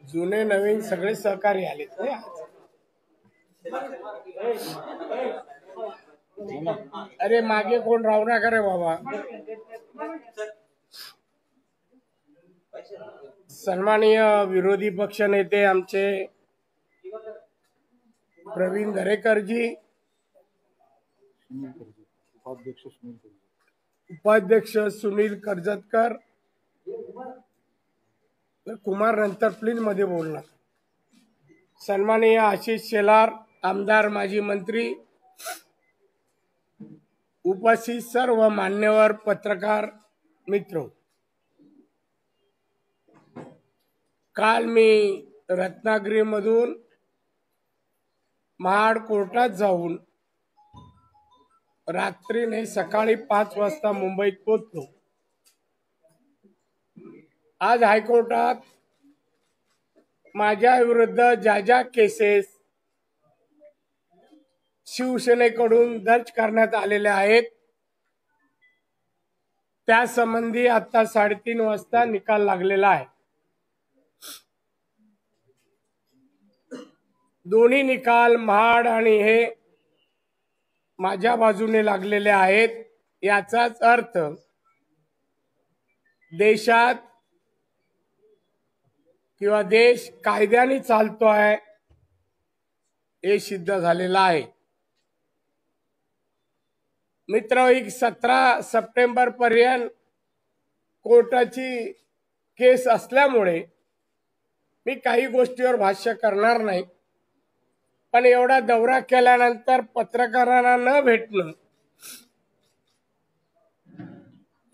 जुने नवीन सगळे सहकारी आले अरे मागे कोण राहू नका रे बाबा. सन्माननीय विरोधी पक्ष नेते आमचे प्रवीण दरेकरजी, उपाध्यक्ष सुनील कर्जतकर, कुमार नंतर प्लीज मध्ये बोलणार. सन्माननीय आशिष शेलार, आमदार माजी मंत्री, उपस्थित सर्व मान्यवर पत्रकार मित्र, काल मी रत्नागिरीमधून महाड कोर्टात जाऊन रात्रीने सकाळी 5 वाजता मुंबईत पोहोचलो. आज हायकोर्टात माझ्या विरुद्ध ज्या केसेस शिवसेनेकडून दर्ज करण्यात आलेल्या आहेत त्या संबंधी आता 3:30 वाजता निकाल लागलेला आहे. दोन्ही निकाल महाड आणि हे माझ्या बाजूने लागलेले आहेत. याचाच अर्थ देशात किंवा देश कायद्याने चालतो आहे हे सिद्ध झालेलं आहे. मित्र, 17 सप्टेंबर पर्यंत कोर्टाची केस असल्यामुळे मी काही गोष्टीवर भाष्य करणार नाही. पण एवढा दौरा केल्यानंतर पत्रकारांना न भेटणं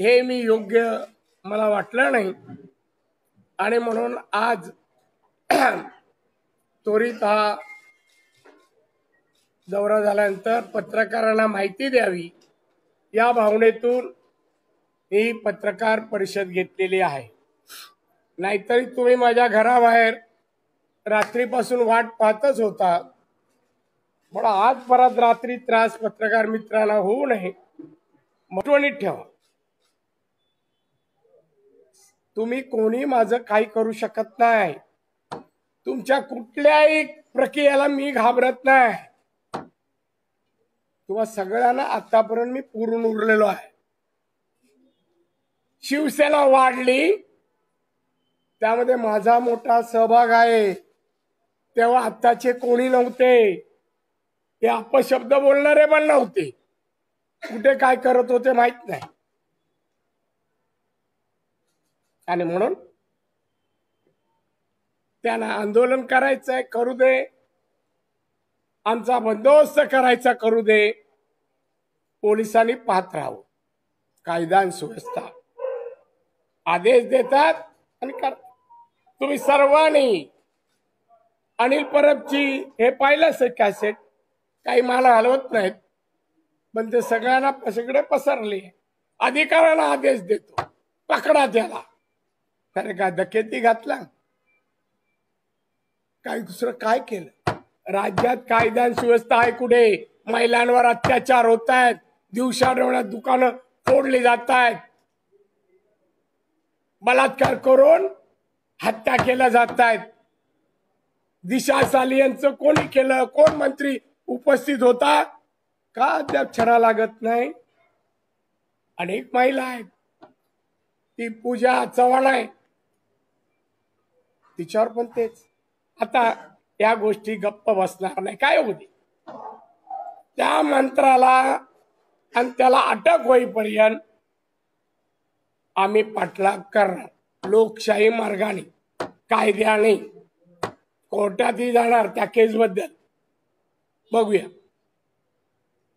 हे मी योग्य मला वाटलं नाही आणि म्हणून आज त्वरित हा दौरा झाल्यानंतर पत्रकारांना माहिती द्यावी या भावनेतून ही पत्रकार परिषद घेतलेली आहे. नाहीतरी तुम्ही माझ्या घराबाहेर रात्रीपासून वाट पाहतच होता. पण आज परत रात्री त्रास पत्रकार मित्रांना होऊ नये आठवणीत ठेवा. तुम्ही कोणी माझं काही करू शकत नाही. तुमच्या कुठल्याही प्रक्रियेला मी घाबरत नाही. तुम्हा सगळ्यांना आतापर्यंत मी पुरून उरलेलो आहे. शिवसेना वाढली त्यामध्ये माझा मोठा सहभाग आहे. तेव्हा आताचे कोणी नव्हते, ते अपशब्द बोलणारे पण नव्हते. कुठे काय करत होते माहित नाही. आणि म्हणून त्यांना आंदोलन करायचंय करू दे, आमचा बंदोबस्त करायचा करू दे. पोलिसांनी पाहत राहावं. कायदा आणि सुव्यवस्था आदेश देतात आणि करतात. तुम्ही सर्वांनी अनिल परबची हे पाहिलंच कॅसेट. काही मला हलवत नाहीत पण ते सगळ्यांना सगळे पसरले. अधिकाऱ्यांना आदेश देतो, पकडा त्याला. अरे काय डकेती घातला, काय दुसरं काय केलं? राज्यात कायदा आणि सुव्यवस्था आहे कुठे? महिलांवर अत्याचार होत आहेत, दिवसाढवळ्यात दुकानं फोडली जात आहेत, बलात्कार करून हत्या केल्या जात आहेत. दिशा सालियनचं कोणी केलं? कोण मंत्री उपस्थित होता का? अद्याप छडा लागत नाही. अनेक महिला आहेत. ती पूजा चव्हाण आहे, तिच्यावर पण तेच. आता या गोष्टी गप्प बसणार नाही. काय होते त्या मंत्राला आणि त्याला अटक होईपर्यंत आम्ही पाठलाग करणार. लोकशाही मार्गाने, कायद्याने कोर्टातही जाणार. त्या केस बद्दल बघूया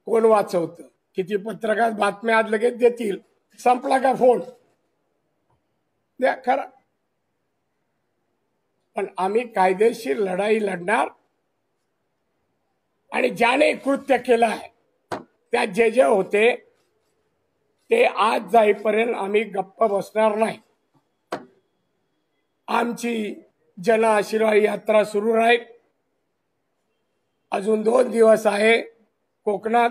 कोण वाचवत. किती पत्रकार बातम्या आज लगेच देतील. संपला का फोन द्या खरा. पण आम्ही कायदेशीर लढाई लढणार. आणि ज्याने कृत्य केलं आहे त्या जे होते ते आज जाईपर्यंत आम्ही गप्प बसणार नाही. आमची जन आशीर्वाद यात्रा सुरू राहील. अजून 2 दिवस आहे कोकणात.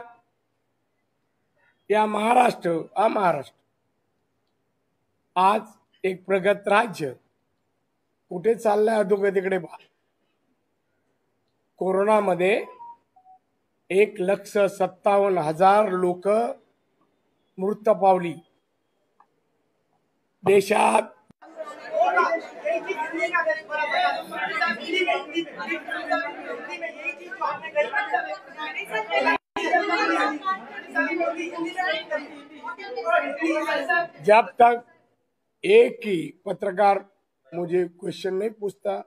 या महाराष्ट्र आज एक प्रगत राज्य कुठे चाललंय अधोगतीकडे बा. कोरोनामध्ये 1,57,000 लोक मृत पावली. देशात जब तक एक ही पत्रकार मुझे क्वेश्चन नहीं पूछता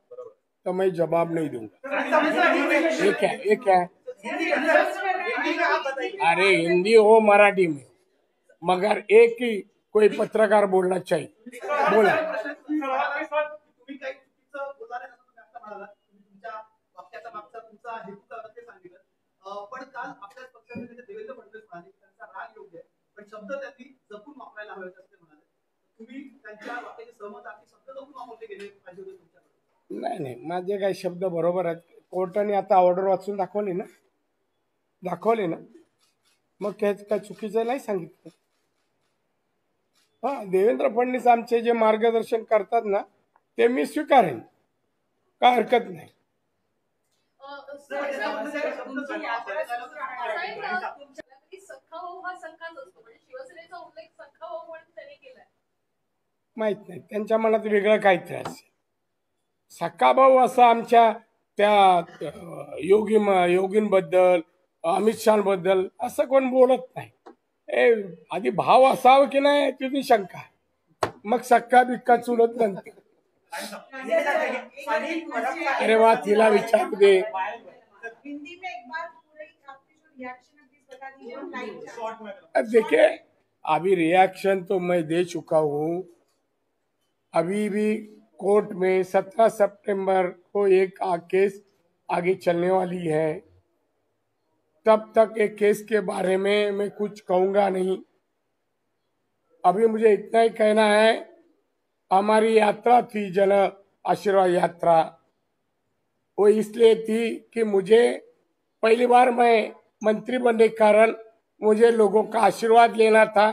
तो मैं जवाब नहीं दूंगा. ये क्या है? अरे हिंदी हो मराठी में, मगर एक ही कोई पत्रकार बोलना चाहिए. बोला. पण काल आपल्याच पक्षाचे नेते देवेंद्र फडणवीस म्हणाले त्यांचा राग योग्य आहे, पण शब्द त्यांनी जपून वापरायला हवेत असे म्हणाले. तुम्ही त्यांच्या वाक्याची सहमत आहात की शब्द जपून वापरले गेले पाहिजे होते तुमच्याकडे? नाही, माझे काही शब्द बरोबर आहेत. कोर्टाने आता ऑर्डर वाचून दाखवली ना, मग काय चुकीचं नाही सांगितलं. देवेंद्र फडणवीस आमचे जे मार्गदर्शन करतात ना ते मी स्वीकारेन, काय हरकत नाही. माहित नाही त्यांच्या मनात वेगळं काहीतरी असेल. सक्का भाऊ असं आमच्या त्या योगींबद्दल अमित शहाबद्दल असं कोण बोलत नाही. आधी भाव असावं की नाही तुझी शंका, मग सक्का बिक्का चुलत नंतर. अरे वा, तिला विचारू दे. देखिए, अभी रिएक्शन तो मैं दे चुका हूँ. अभी भी कोर्ट में 17 सितंबर को एक केस आगे चलने वाली है. तब तक एक केस के बारे में मैं कुछ कहूँगा नहीं. अभी मुझे इतना ही कहना है, हमारी यात्रा थी जन आशीर्वाद यात्रा, वो इसलिए थी कि मुझे पहली बार मैं मंत्री बनने के कारण मुझे लोगों का आशीर्वाद लेना था.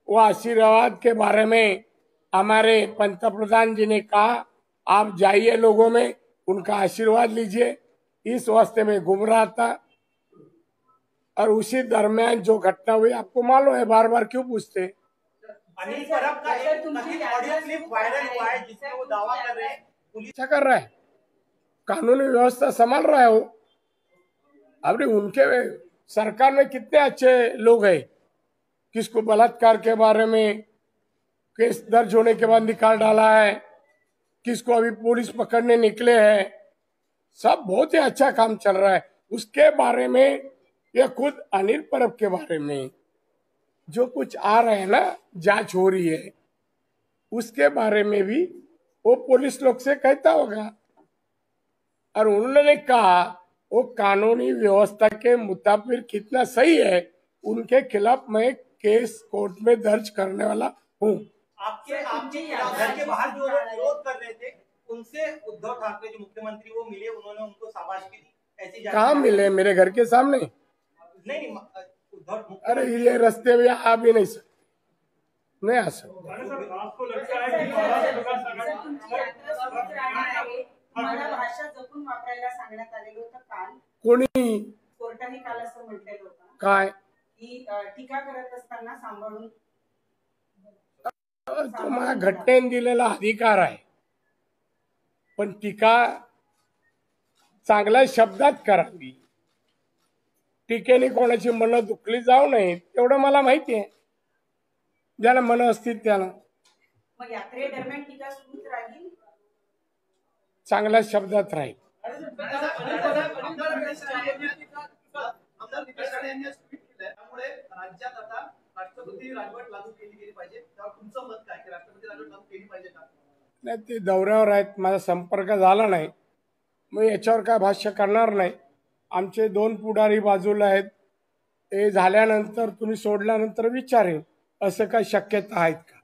वो आशीर्वाद के बारे में हमारे पंतप्रधान जी ने कहा आप जाइए लोगों में उनका आशीर्वाद लीजिए. इस वास्ते में घूम रहा था और उसी दरमियान जो घटना हुई आपको मालूम है, बार बार क्यों पूछते. अनिल परब का एक कथित ऑडियो क्लिप वायरल हुआ है जिसमें वो दावा कर रहे हैं पुलिस क्या कर रहा है, कानूनी व्यवस्था संभाल रहा है वो. अभी उनके सरकार में कितने अच्छे लोग हैं. किसको बलात्कार के बारे में केस दर्ज होने के बाद निकाल डाला है, किसको अभी पुलिस पकड़ने निकले हैं. सब बहुत ही अच्छा काम चल रहा है. उसके बारे में या खुद अनिल परब के बारे में जो कुछ आ रहे हैं ना, जांच हो रही है, उसके बारे में भी वो पुलिस लोग से कहता होगा. और उन्होंने कहा वो कानूनी व्यवस्था के मुताबिक कितना सही है, उनके खिलाफ मैं केस कोर्ट में दर्ज करने वाला हूँ. आपके घर के बाहर जो विरोध कर रहे थे उनसे उद्धव ठाकरे जो मुख्यमंत्री वो मिले, उन्होंने उनको शाबाशी दी. ऐसी कहाँ मिले? मेरे घर के सामने नहीं, उद्धव. अरे ये रास्ते में आ भी नहीं सकते, नहीं आ सकते. भाषा जपून वापरायला सांगण्यात आलेलं होतं. काल कोणी कोर्टाने काल असं म्हटलेलं होतं काय की टीका करत असताना सांभाळून. तो मला घटनेने दिलेला अधिकार आहे, पण टीका चांगल्या शब्दात करावी. टीकेने कोणाची मन दुखली जाऊ नये एवढं मला माहिती आहे. ज्याला मन असतील त्याला मग यात्रेदरम्यान टीका सुरूच राहील, चांगल्या शब्दात राहील. त्यामुळे राज्यात आता राष्ट्रपती राजवट लागू केली गेली पाहिजे. त्यावर तुमचं मत काय, की राष्ट्रपती राजवट लागू केली पाहिजे का? नाही, ते दौऱ्यावर आहेत, माझा संपर्क झाला नाही, मग याच्यावर काय भाष्य करणार नाही. आमचे 2 पुढारी बाजूला आहेत, ते झाल्यानंतर तुम्ही सोडल्यानंतर विचारेन. असं काही शक्यता आहेत का?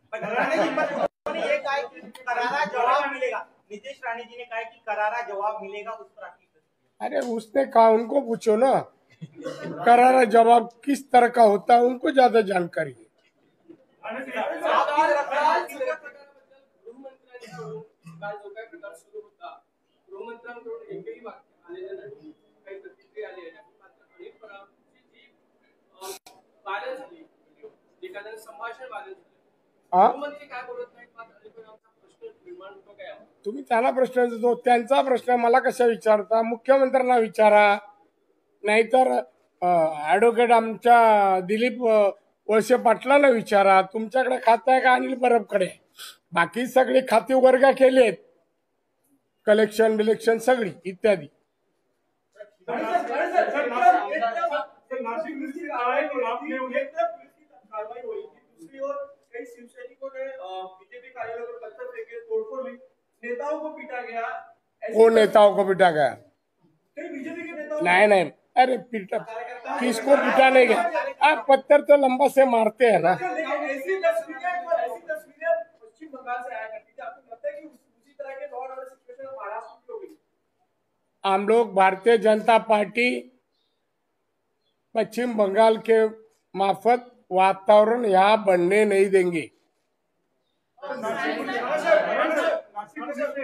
ये कहा कि करारा जवाब मिलेगा। नीतीश राणे जी ने कहा कि करारा जवाब मिलेगा उस पर आपकी अरे उसने कहा, उनको पूछो ना, करारा जवाब किस तरह का होता है, उनको ज्यादा जानकारी है। गृहमंत्र्यांकडून एकही वाक्य आलेलं नाही, काही प्रतिक्रिया आलेल्या नाही, मात्र अनेक प्रकारची जी वादळ झाली, एखाद्याने संभाषण वादळ झालं, गृहमंत्री काय बोलत नाहीत, मात्र अनेक प्रकारचा प्रश्न निर्माण होतो काय? तुम्ही त्याला प्रश्न विचारतो, त्यांचा प्रश्न मला कशा विचारता? मुख्यमंत्र्यांना विचारा, नाहीतर ऍडव्होकेट आमच्या दिलीप वळसे पाटलाला विचारा. तुमच्याकडे खातं आहे का अनिल परबकडे? बाकी सगळी खाती वर्ग केली आहेत, कलेक्शन बिलेक्शन सगळी इत्यादी. कई शिवसैनिकों ने बीजेपी कार्यालय पर पत्थर फेंके, तोड़फोड़ हुई, नेताओं को पीटा गया। वो नेताओं को पीटा गया? बीजेपी के नेताओं नहीं, अरे पीटा किसको पीटा नहीं गया? आप पत्थर तो लंबा से मारते हैं ना। ऐसी तस्वीरें पश्चिम बंगाल से आया करती थी। आपको लगता है कि उसी तरह के दौर और सिचुएशन महाराष्ट्र में हो गई? हम लोग भारतीय जनता पार्टी पश्चिम बंगाल के मार्फत वातावरण यहाँ बनने नहीं देंगे। नासिक ने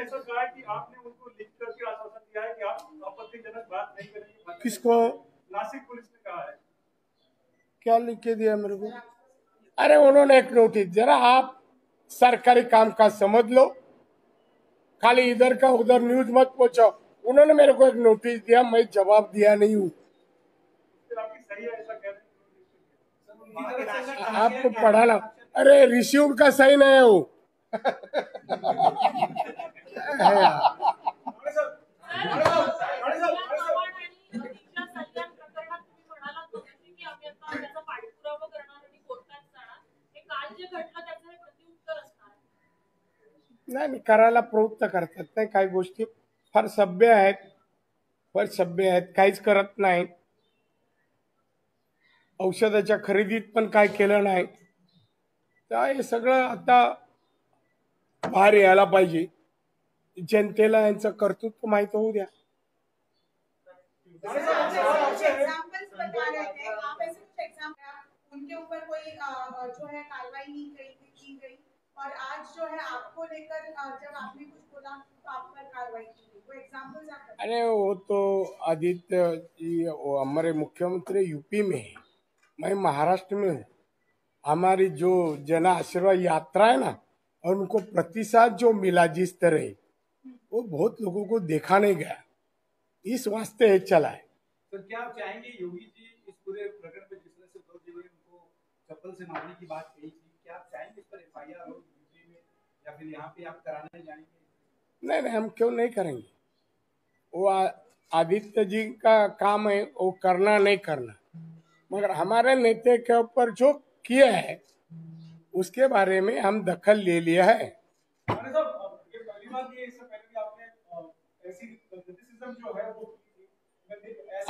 ऐसा कहा कि आपने उनको लिख करके आश्वासन दिया है कि आप आपत्तिजनक बात नहीं करेंगे। किसको? नासिक पुलिस ने कहा है। क्या लिख के दिया मेरे को? अरे उन्होंने एक नोटिस, जरा आप सरकारी काम का समझ लो, खाली इधर का उधर न्यूज मत पहुंचाओ। उन्होंने मेरे को एक नोटिस दिया, मैं जवाब दिया नहीं हूँ। आपकी सही है ऐसा कह रहे हैं? आपको पढ़ाना, अरे रिसीव का सही नहीं है वो। नाही करायला प्रवृत्त करतात, नाही काही गोष्टी फार सभ्य आहेत, काहीच करत नाही. औषधाच्या खरेदीत पण काय केलं नाही. तर हे सगळं आता बाहेर यायला पाहिजे, जनतेला यांचं कर्तृत्व माहित होऊ द्या. उनके ऊपर कोई जो है कार्रवाई नहीं की गई और आज जो है आपको लेकर जब आपने कुछ बोला तो आप पर कार्रवाई की गई, वो एग्जांपल्स आप? अरे वो तो आदित्य जी हमारे मुख्यमंत्री यूपी में है, मैं महाराष्ट्र में हूँ. हमारी जो जन आशीर्वाद यात्रा है ना, और उनको प्रतिसाद जो मिला जिस तरह, वो बहुत लोगों को देखा नहीं गया, इस वास्ते ये चला है. सर क्या आप चाहेंगे योगी जी इस पूरे प्रकरण में जिस तरह से दो जगह उनको चप्पल से मारने की बात कही थी, क्या आप चाहेंगे इस पर एफआईआर हो यूपी में या फिर यहाँ पे आप कराने जाएंगे? नहीं, हम क्यों नहीं करेंगे. वो आदित्य जी का काम है, वो करना नहीं करना, मगर हमारे नेता के ऊपर जो किया है उसके बारे में हम दखल ले लिया है. ये पहली बात ये, इससे पहले भी आपने ऐसी क्रिटिसिज्म जो है वो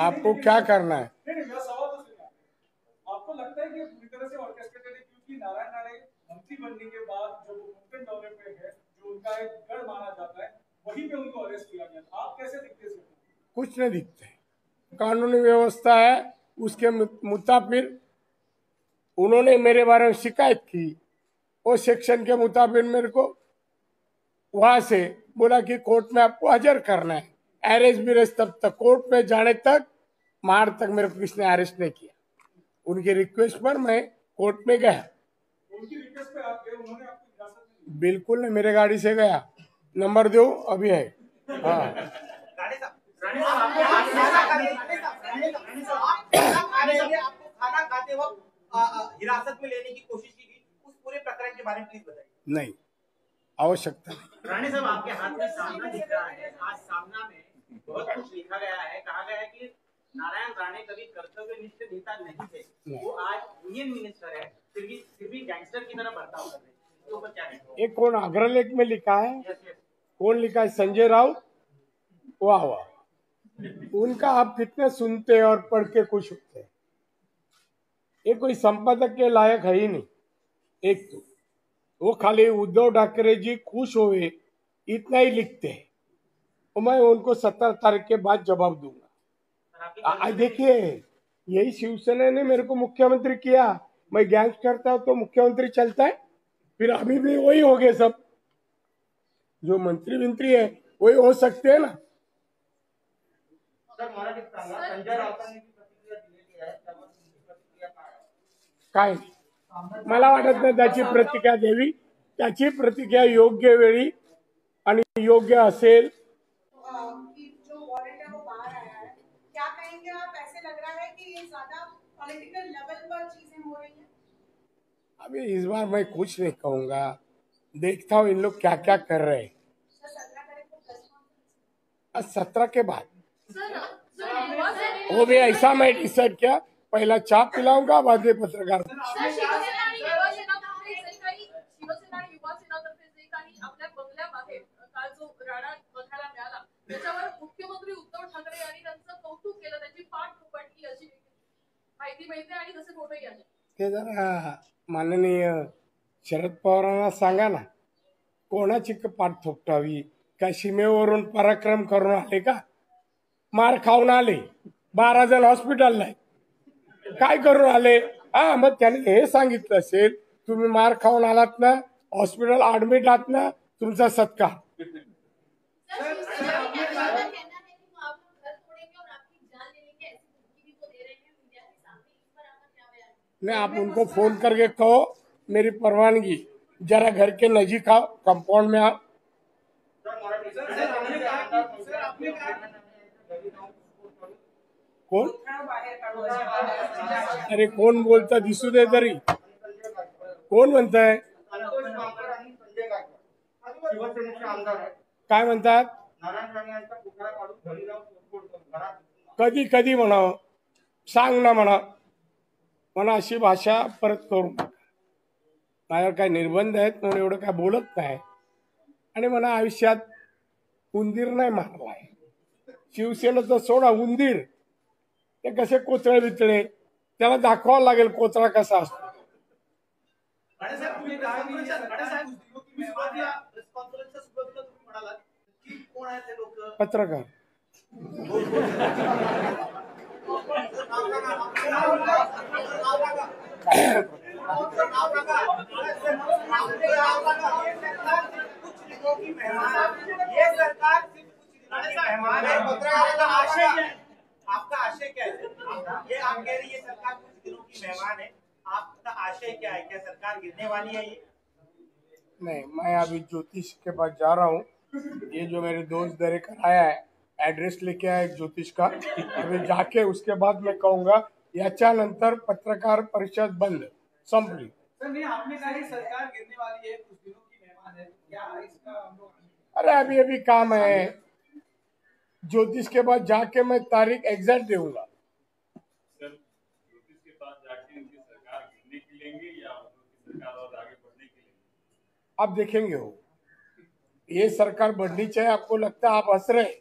आपको क्या करना है? नहीं, मेरा सवाल तो सुनिए. आपको लगता है कि पूरी तरह से ऑर्केस्ट्रेटेड है? क्योंकि नारायण राणे मंत्री बनने के बाद जो मुमकिन दौरे पे है, जो उनका एक गढ़ माना जाता है, वहीं पे उनको अरेस्ट किया गया. आप कैसे दिखते हैं? कुछ नहीं दिखते. कानूनी व्यवस्था है, उसके मुताबिक उन्होंने मेरे बारे में शिकायत की, वो सेक्शन के मुताबिक मेरे को वहां से बोला कि कोर्ट में आपको हाजिर करना है. अरेस्ट बिरेस्ट तब तक, कोर्ट में जाने तक, मार तक मेरे को किसने अरेस्ट नहीं किया. उनकी रिक्वेस्ट पर मैं कोर्ट में गया. उनकी रिक्वेस्ट पे आप गए, उन्होंने आपको हिरासत में लिया? बिल्कुल नहीं, मेरे गाड़ी से गया. नंबर दो अभी है. हाँ, आपको खाना खाते वक्त हिरासत में लेने की कोशिश की गई, उस पूरे प्रकरण के बारे में प्लीज बताइए. नहीं, आवश्यकता नहीं. राणे साहब, आपके हाथ में सामना दिख रहा है. आज सामना में बहुत कुछ लिखा गया है. कहा गया है कि नारायण राणे कभी कर्तव्यनिष्ठ नेता नहीं थे, वो आज यूनियन मिनिस्टर है, फिर भी गैंगस्टर की तरह बर्ताव कर रहे हैं. इसके ऊपर क्या है? ये कौन अग्रलेख में लिखा है? कौन लिखा है? संजय राउत. वाह वाह, उनका आप कितने सुनते हैं और पढ़ के खुश होते हैं. ये कोई संपादक के लायक है ही नहीं. एक तो वो खाली उद्धव ठाकरे जी खुश हुए इतना ही लिखते हैं, और मैं उनको 17 तारीख के बाद जवाब दूंगा। देखिए, यही शिवसेना ने मेरे को मुख्यमंत्री किया, मैं गैंगस्टर था तो मुख्यमंत्री चलता है, फिर अभी भी वही हो गए सब, जो मंत्री है वही हो सकते हैं ना। सर मराठीत सांगा, संजय राऊतांनी जी प्रतिक्रिया दिलेली आहे त्यावर तुमची प्रतिक्रिया काय आहे? काय नाही, मला वाटत नाही त्याची प्रतिक्रिया द्यावी, त्याची प्रतिक्रिया योग्य वेळी आणि योग्य असेल। कि जो वारंट है वो बाहर आया है, क्या कहेंगे आप? ऐसे लग रहा है कि ये ज्यादा पॉलिटिकल लेवल पर चीजें हो रही हैं। अभी इस बार मैं कुछ नहीं कहूंगा, देखता हूँ इन लोग क्या क्या कर रहे हैं। 17 तारीख को प्रेस कॉन्फ्रेंस। आज 17 के बाद वो भी ऐसा मैं डिसाइड किया, पहला चाय पिलाऊंगा, बाद में पत्रकार। शिवसेना आणि युवा सेनातर्फे जे काही आपल्या बंगल्याबाहेर काल जो राडा बघायला मिळाला, त्याच्यावर मुख्यमंत्री उद्धव ठाकरे यांनी त्यांचं कौतुक केलं, त्याची पाठ थोपटली अशी माहिती मिळते आणि तसे फोटोही आले। ते जरा माननीय शरद पवारांना सांगा ना, कोणाची पाठ थोपटावी? काय सीमेवरून पराक्रम करून आले का? मार खाऊन आले, 12 जण हॉस्पिटलला आहे, काय करून आले? हा, मग त्याने हे सांगितलं असेल, तुम्ही मार खाऊन आलात ना, हॉस्पिटल ऍडमिट आहात ना, तुमचा सत्कार। मैं आप उनको फोन करके कहो मेरी परवानगी, जरा घर के नजीक आओ, कंपाउंड में आओ। कोण? अरे कोण बोलता दिसू दे तरी, कोण म्हणताय? काय म्हणतात? कधी कधी म्हणावं, सांग ना म्हणा, म्हणा अशी भाषा परत करू नका। माझ्यावर काय निर्बंध आहेत म्हणून एवढं काय बोलत नाही, आणि म्हणा आयुष्यात उंदीर नाही मारलाय, शिवसेनेचं सोडा, उंदीर ते कसे कोचळे बिचळे, त्याला दाखवावं लागेल कोचळा कसा असतो। पत्रकार आपका आशय क्या है? ये आप कह रही है सरकार कुछ दिनों की मेहमान है, आपका आशय क्या है? क्या सरकार गिरने वाली है? ये नहीं, मैं अभी ज्योतिष के पास जा रहा हूँ। ये जो मेरे दोस्त दरे कराया है, एड्रेस लेके आया ज्योतिष का, अभी जाके उसके बाद मैं कहूँगा। याच्यानंतर पत्रकार परिषद बंद, संपली। सर नहीं, आपने कहा कि सरकार गिरने वाली है, कुछ दिनों की मेहमान है, क्या इसका हम लोग? अरे अभी अभी काम है, ज्योतिष के बाद जाके मैं तारीख एग्जैक्ट दूंगा। सर, ज्योतिष के पास जाके उनकी सरकार गिरने के लेंगे या उनकी सरकार और आगे बढ़ने के लिए? आप देखेंगे हो, ये सरकार बढ़नी चाहिए। आपको लगता है आप हंस रहे?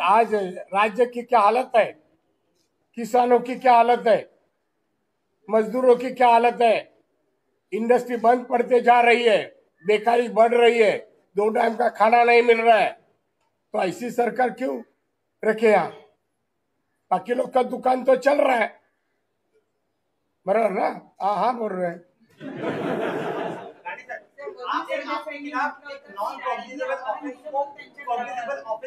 आज राज्य की क्या हालत है, किसानों की क्या हालत है, मजदूरों की क्या हालत है? इंडस्ट्री बंद पड़ते जा रही है, बेकारी बढ़ रही है, 2 टाइम का खाना नहीं मिल रहा है, तो ऐसी सरकार क्यों रखे यहाँ? बाकी लोग का दुकान तो चल रहा है, बराबर ना? हाँ बोल रहे हैं। आपके खिलाफ एक नॉन कॉग्निजेबल ऑफेंस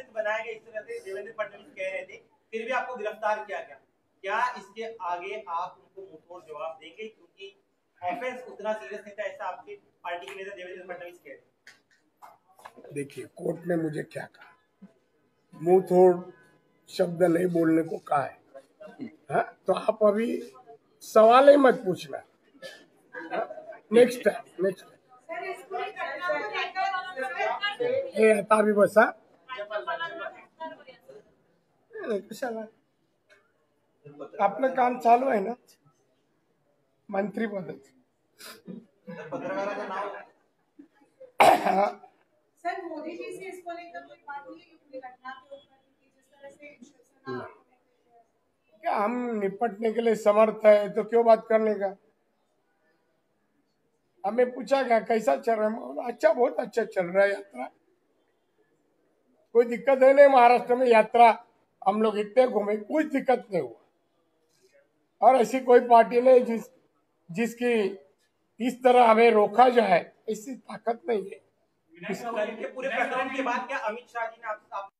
बनाया गया, इस तरह से देवेंद्र फडणवीस कह रहे थे, फिर भी आपको गिरफ्तार किया गया। क्या इसके आगे आप उनको मुंहतोड़ जवाब देंगे, क्योंकि ऑफेंस उतना सीरियस नहीं था, ऐसा आपकी पार्टी के नेता देवेंद्र फडणवीस कह रहे? देखिए, कोर्ट ने मुझे क्या कहा, मुंह तोड़ शब्द नहीं बोलने को कहा है। हाँ, तो आप अभी सवाल ही मत पूछना, नेक्स्ट टाइम। हे आता अभी बसा, कशाला? आपलं काम चालू आहे ना, मंत्री पदाचं। सर मोदी जी से इसको लेकर कोई बात हुई है पूरी घटना के ऊपर, जिस तरह से शिवसेना क्या हम निपटने के लिए समर्थ है, तो क्यों बात करने का? हमें पूछा गया कैसा चल रहा है, मैं बोला, अच्छा, बहुत अच्छा चल रहा है यात्रा, कोई दिक्कत है नहीं। महाराष्ट्र में यात्रा हम लोग इतने घूमे, कुछ दिक्कत नहीं हुआ। और ऐसी कोई पार्टी नहीं जिसकी इस तरह हमें रोका जाए, ऐसी ताकत नहीं है। पूरे प्रकरण के बाद क्या अमित शाह जी ने आप